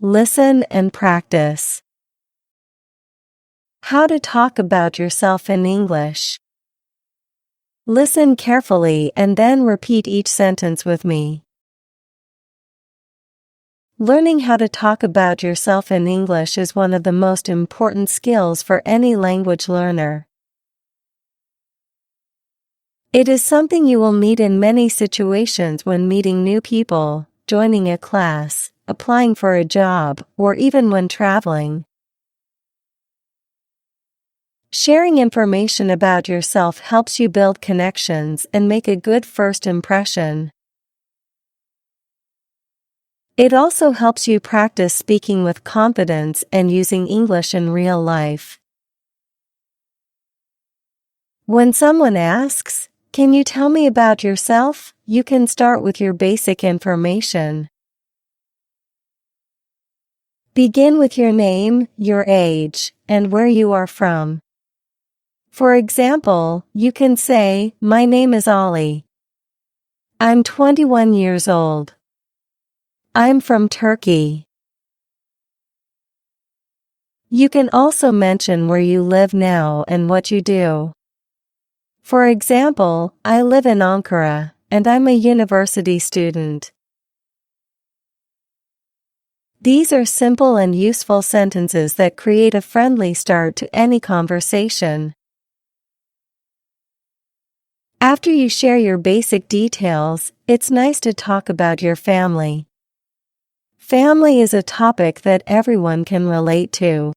Listen and practice. How to talk about yourself in English. Listen carefully and then repeat each sentence with me. Learning how to talk about yourself in English is one of the most important skills for any language learner. It is something you will need in many situations when meeting new people, joining a class, applying for a job, or even when traveling. Sharing information about yourself helps you build connections and make a good first impression. It also helps you practice speaking with confidence and using English in real life. When someone asks, "Can you tell me about yourself?" you can start with your basic information. Begin with your name, your age, and where you are from. For example, you can say, "My name is Ollie. I'm 21 years old. I'm from Turkey." You can also mention where you live now and what you do. For example, I live in Ankara, and I'm a university student. These are simple and useful sentences that create a friendly start to any conversation. After you share your basic details, it's nice to talk about your family. Family is a topic that everyone can relate to.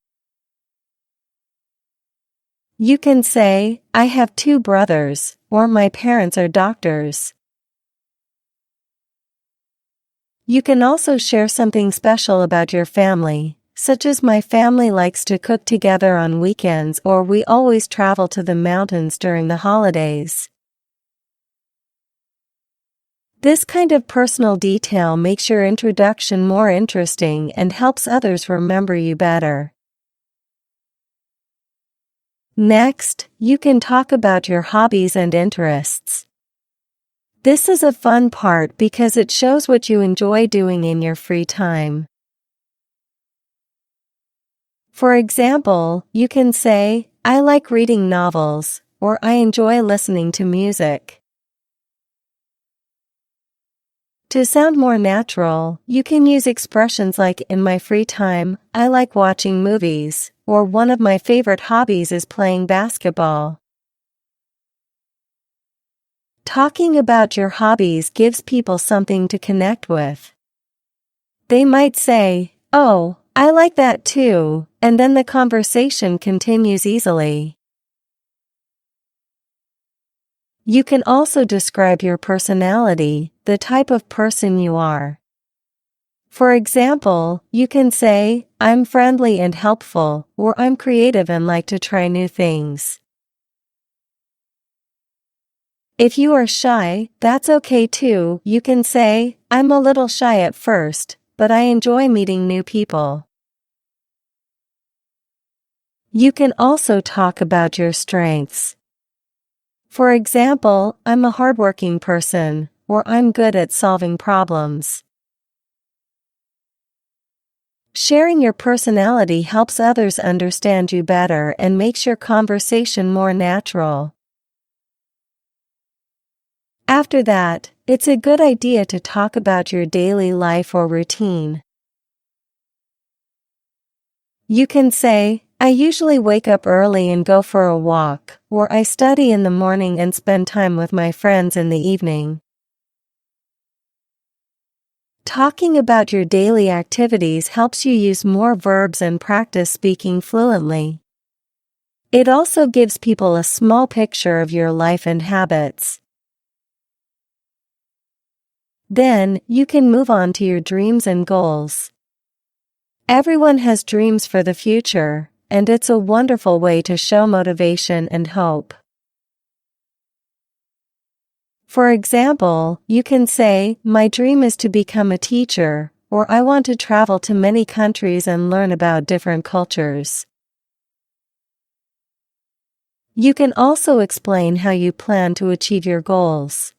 You can say, "I have 2 brothers," or "My parents are doctors." You can also share something special about your family, such as "My family likes to cook together on weekends," or "We always travel to the mountains during the holidays." This kind of personal detail makes your introduction more interesting and helps others remember you better. Next, you can talk about your hobbies and interests. This is a fun part because it shows what you enjoy doing in your free time. For example, you can say, "I like reading novels," or "I enjoy listening to music." To sound more natural, you can use expressions like, "In my free time, I like watching movies," or "One of my favorite hobbies is playing basketball." Talking about your hobbies gives people something to connect with. They might say, "Oh, I like that too," and then the conversation continues easily. You can also describe your personality, the type of person you are. For example, you can say, "I'm friendly and helpful," or "I'm creative and like to try new things." If you are shy, that's okay too. You can say, "I'm a little shy at first, but I enjoy meeting new people." You can also talk about your strengths. For example, "I'm a hardworking person," or "I'm good at solving problems." Sharing your personality helps others understand you better and makes your conversation more natural. After that, it's a good idea to talk about your daily life or routine. You can say, "I usually wake up early and go for a walk," or "I study in the morning and spend time with my friends in the evening." Talking about your daily activities helps you use more verbs and practice speaking fluently. It also gives people a small picture of your life and habits. Then, you can move on to your dreams and goals. Everyone has dreams for the future, and it's a wonderful way to show motivation and hope. For example, you can say, "My dream is to become a teacher," or "I want to travel to many countries and learn about different cultures." You can also explain how you plan to achieve your goals.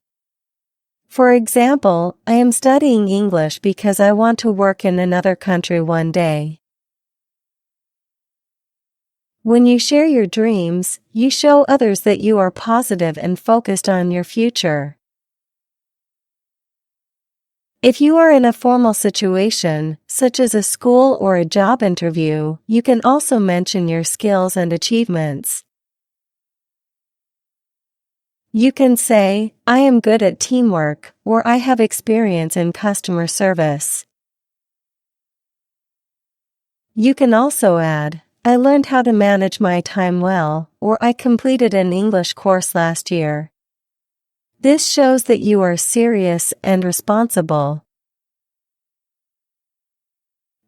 For example, I am studying English because I want to work in another country one day. When you share your dreams, you show others that you are positive and focused on your future. If you are in a formal situation, such as a school or a job interview, you can also mention your skills and achievements. You can say, I am good at teamwork, or I have experience in customer service. You can also add, I learned how to manage my time well, or I completed an English course last year. This shows that you are serious and responsible.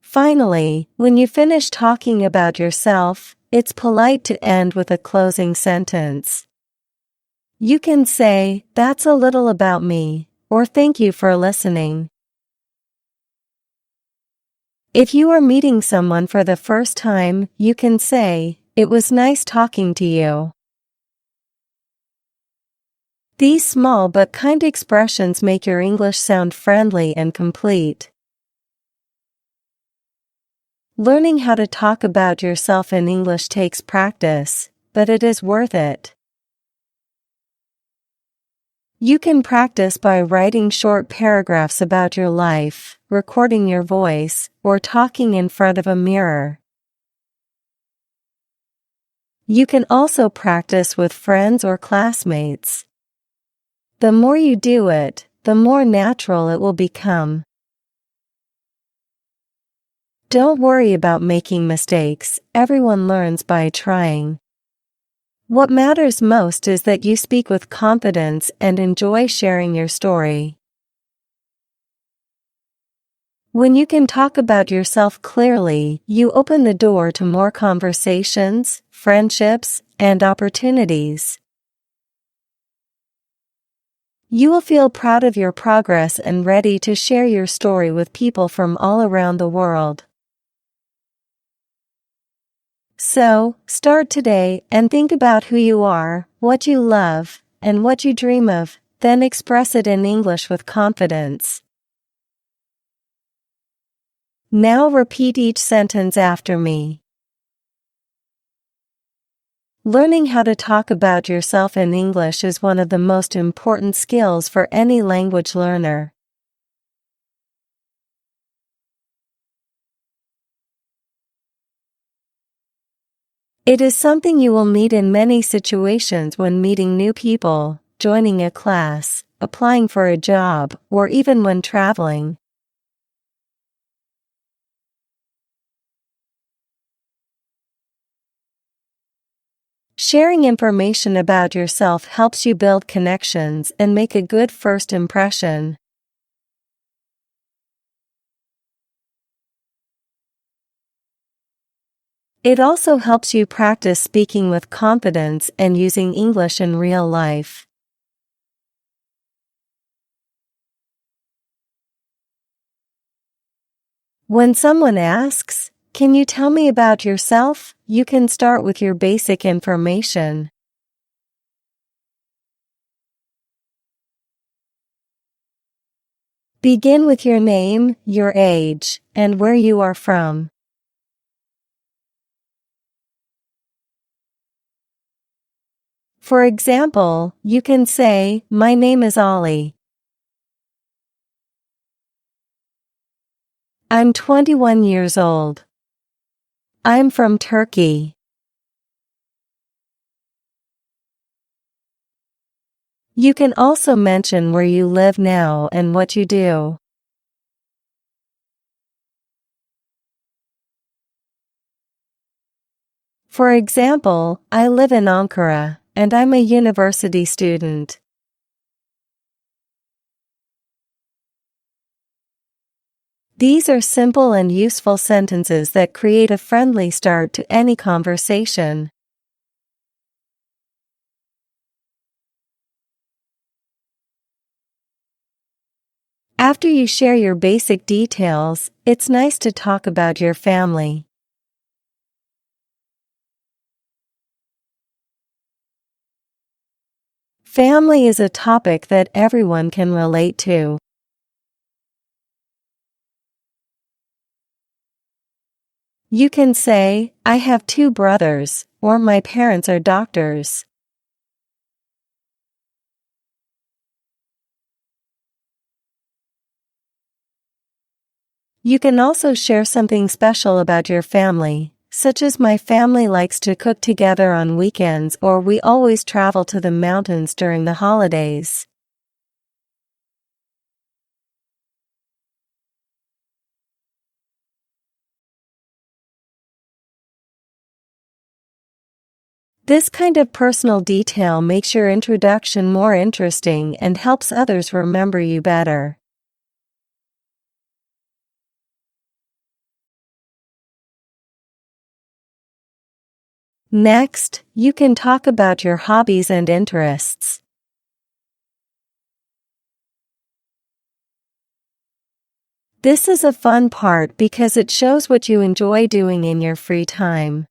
Finally, when you finish talking about yourself, it's polite to end with a closing sentence. You can say, that's a little about me, or thank you for listening. If you are meeting someone for the first time, you can say, it was nice talking to you. These small but kind expressions make your English sound friendly and complete. Learning how to talk about yourself in English takes practice, but it is worth it. You can practice by writing short paragraphs about your life, recording your voice, or talking in front of a mirror. You can also practice with friends or classmates. The more you do it, the more natural it will become. Don't worry about making mistakes, everyone learns by trying. What matters most is that you speak with confidence and enjoy sharing your story. When you can talk about yourself clearly, you open the door to more conversations, friendships, and opportunities. You will feel proud of your progress and ready to share your story with people from all around the world. So, start today and think about who you are, what you love, and what you dream of, then express it in English with confidence. Now repeat each sentence after me. Learning how to talk about yourself in English is one of the most important skills for any language learner. It is something you will need in many situations when meeting new people, joining a class, applying for a job, or even when traveling. Sharing information about yourself helps you build connections and make a good first impression. It also helps you practice speaking with confidence and using English in real life. When someone asks, "Can you tell me about yourself?" you can start with your basic information. Begin with your name, your age, and where you are from. For example, you can say, "My name is Ollie. I'm 21 years old. I'm from Turkey." You can also mention where you live now and what you do. For example, I live in Ankara, and I'm a university student. These are simple and useful sentences that create a friendly start to any conversation. After you share your basic details, it's nice to talk about your family. Family is a topic that everyone can relate to. You can say, I have 2 brothers, or my parents are doctors. You can also share something special about your family, such as my family likes to cook together on weekends, or we always travel to the mountains during the holidays. This kind of personal detail makes your introduction more interesting and helps others remember you better. Next, you can talk about your hobbies and interests. This is a fun part because it shows what you enjoy doing in your free time.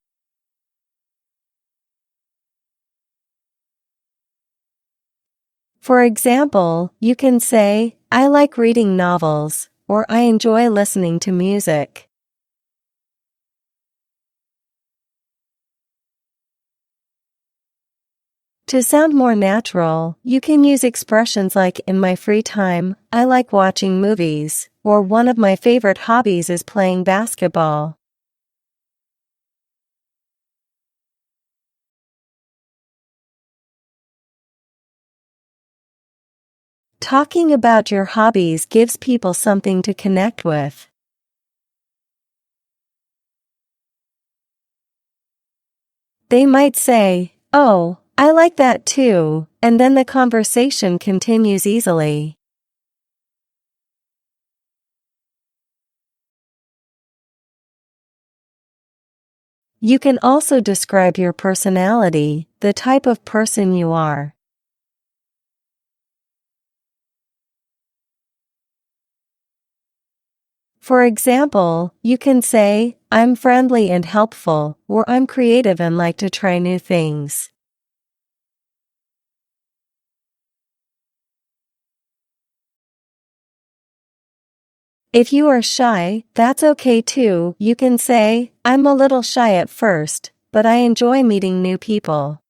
For example, you can say, I like reading novels, or I enjoy listening to music. To sound more natural, you can use expressions like, in my free time, I like watching movies, or one of my favorite hobbies is playing basketball. Talking about your hobbies gives people something to connect with. They might say, oh, I like that too, and then the conversation continues easily. You can also describe your personality, the type of person you are. For example, you can say, I'm friendly and helpful, or I'm creative and like to try new things. If you are shy, that's okay too. You can say, I'm a little shy at first, but I enjoy meeting new people.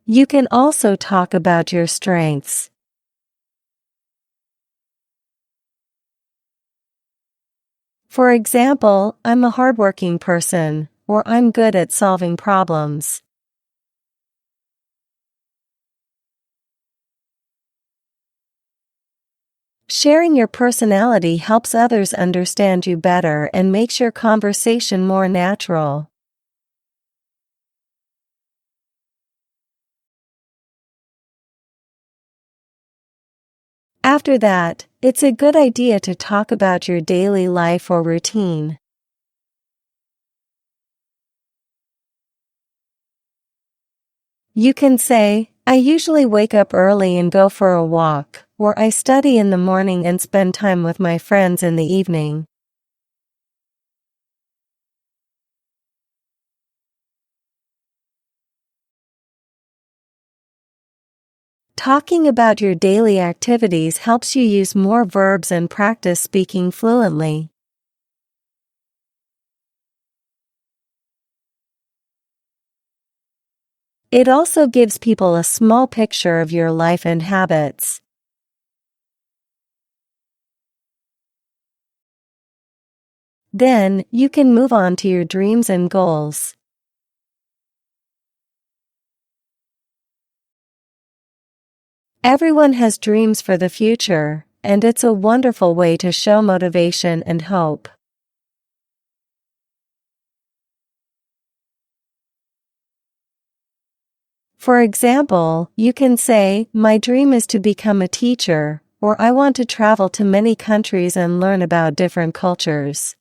You can also talk about your strengths. For example, I'm a hardworking person, or I'm good at solving problems. Sharing your personality helps others understand you better and makes your conversation more natural. After that, it's a good idea to talk about your daily life or routine. You can say, I usually wake up early and go for a walk, or I study in the morning and spend time with my friends in the evening. Talking about your daily activities helps you use more verbs and practice speaking fluently. It also gives people a small picture of your life and habits. Then, you can move on to your dreams and goals. Everyone has dreams for the future, and it's a wonderful way to show motivation and hope. For example, you can say, my dream is to become a teacher, or I want to travel to many countries and learn about different cultures.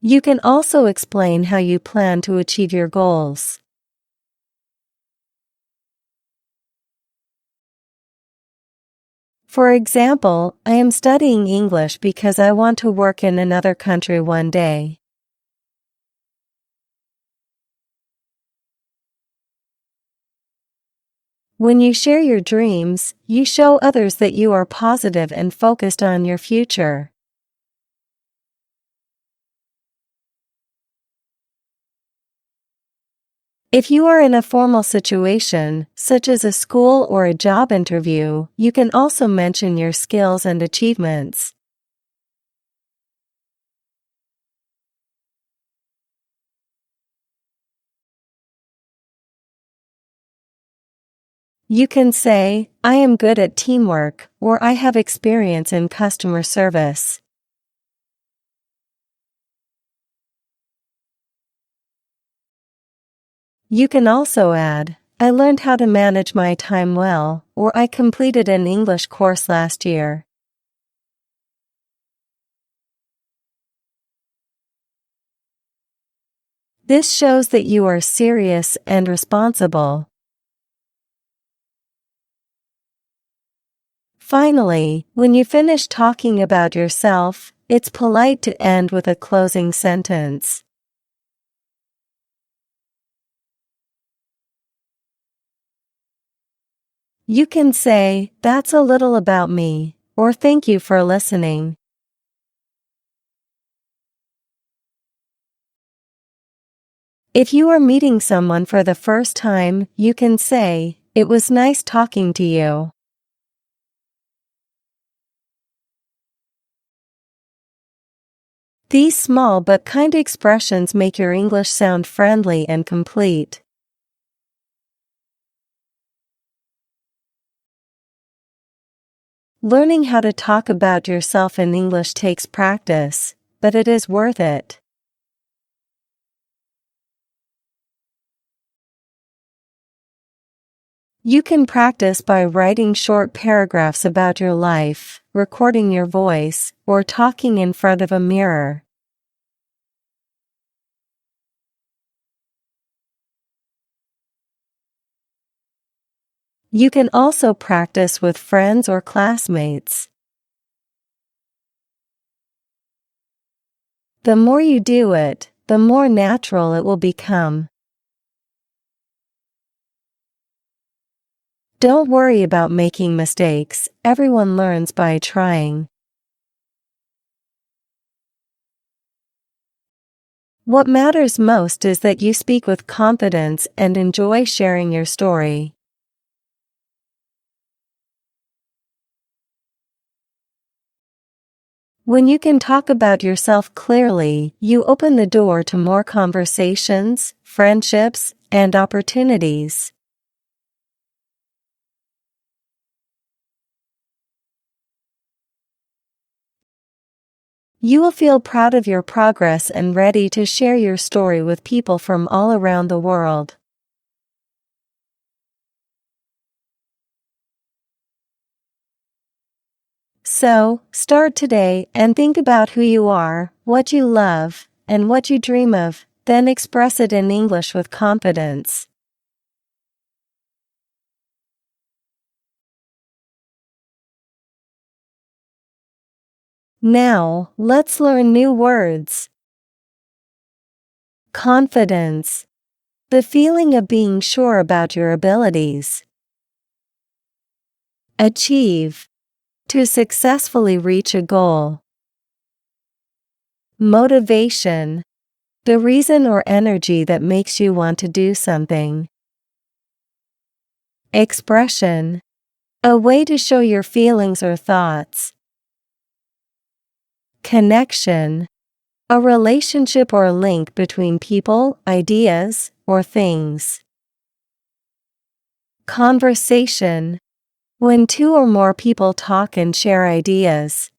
You can also explain how you plan to achieve your goals. For example, I am studying English because I want to work in another country one day. When you share your dreams, you show others that you are positive and focused on your future. If you are in a formal situation, such as a school or a job interview, you can also mention your skills and achievements. You can say, I am good at teamwork, or I have experience in customer service. You can also add, I learned how to manage my time well, or I completed an English course last year. This shows that you are serious and responsible. Finally, when you finish talking about yourself, it's polite to end with a closing sentence. You can say, that's a little about me, or thank you for listening. If you are meeting someone for the first time, you can say, it was nice talking to you. These small but kind expressions make your English sound friendly and complete. Learning how to talk about yourself in English takes practice, but it is worth it. You can practice by writing short paragraphs about your life, recording your voice, or talking in front of a mirror. You can also practice with friends or classmates. The more you do it, the more natural it will become. Don't worry about making mistakes, everyone learns by trying. What matters most is that you speak with confidence and enjoy sharing your story. When you can talk about yourself clearly, you open the door to more conversations, friendships, and opportunities. You will feel proud of your progress and ready to share your story with people from all around the world. So, start today and think about who you are, what you love, and what you dream of, then express it in English with confidence. Now, let's learn new words. Confidence. The feeling of being sure about your abilities. Achieve. To successfully reach a goal. Motivation. The reason or energy that makes you want to do something. Expression. A way to show your feelings or thoughts. Connection. A relationship or link between people, ideas, or things. Conversation. When two or more people talk and share ideas.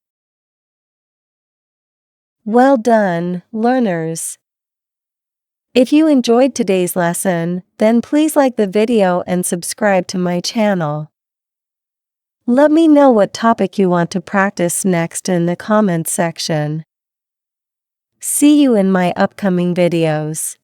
Well done, learners! If you enjoyed today's lesson, then please like the video and subscribe to my channel. Let me know what topic you want to practice next in the comments section. See you in my upcoming videos.